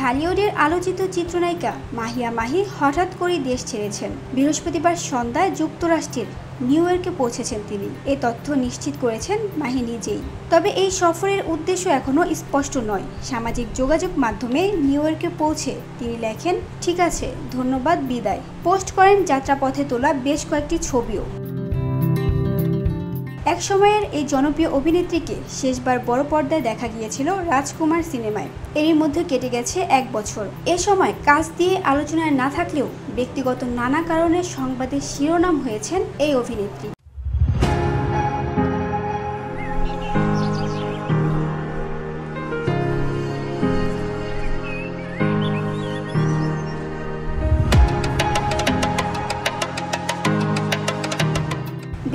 ঢালিউডের আলোচিত চিত্রনায়িকা মাহিয়া মাহি হঠাৎ করেই দেশ ছেড়েছেন। বৃহস্পতিবার সন্ধ্যায় যুক্তরাষ্ট্রের নিউ ইয়র্কে পৌঁছেছেন তিনি। এ তথ্য নিশ্চিত করেছেন মাহি নিজেই। তবে এই সফরের উদ্দেশ্য এখনও স্পষ্ট নয়। সামাজিক যোগাযোগ মাধ্যমে নিউ ইয়র্কে পৌঁছে তিনি লেখেন, ঠিক আছে, ধন্যবাদ, বিদায়। পোস্ট করেন যাত্রাপথে তোলা বেশ কয়েকটি ছবিও। এক সময়ের এই জনপ্রিয় অভিনেত্রীকে শেষবার বড় পর্দায় দেখা গিয়েছিল রাজকুমার সিনেমায়। এরই মধ্যে কেটে গেছে 1 বছর। এ সময় কাজ দিয়ে আলোচনায় না থাকলেও ব্যক্তিগত নানা কারণে সংবাদের শিরোনাম হয়েছেন এই অভিনেত্রী।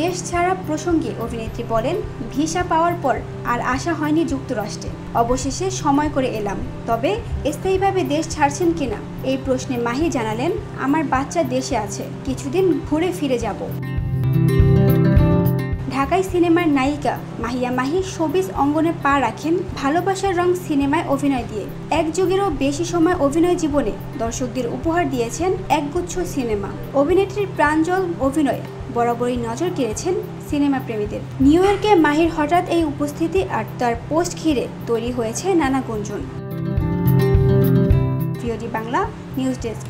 দেশ ছাড়া প্রসঙ্গে অভিনেত্রী বলেন, ভিসা পাওয়ার পর আর আসা হয়নি যুক্তরাষ্ট্রে। অবশেষে সময় করে এলাম। তবে স্থায়ীভাবে দেশ ছাড়ছেন কিনা এই প্রশ্নে মাহি জানালেন, আমার বাচ্চা দেশে আছে, কিছুদিন ঘুরে ফিরে যাব। ঢাকাই সিনেমার নায়িকা মাহিয়া মাহি শোবিজ অঙ্গনে পা রাখেন ভালোবাসার রং সিনেমায় অভিনয় দিয়ে। 1 যুগেরও বেশি সময় অভিনয় জীবনে দর্শকদের উপহার দিয়েছেন একগুচ্ছ সিনেমা। অভিনেত্রীর প্রাঞ্জল অভিনয় বরাবরই নজর কেড়েছেন সিনেমা প্রেমীদের। নিউ ইয়র্কে মাহির হঠাৎ এই উপস্থিতি আর তার পোস্ট ঘিরে তৈরি হয়েছে নানা গুঞ্জন। VOD Bangla news desk.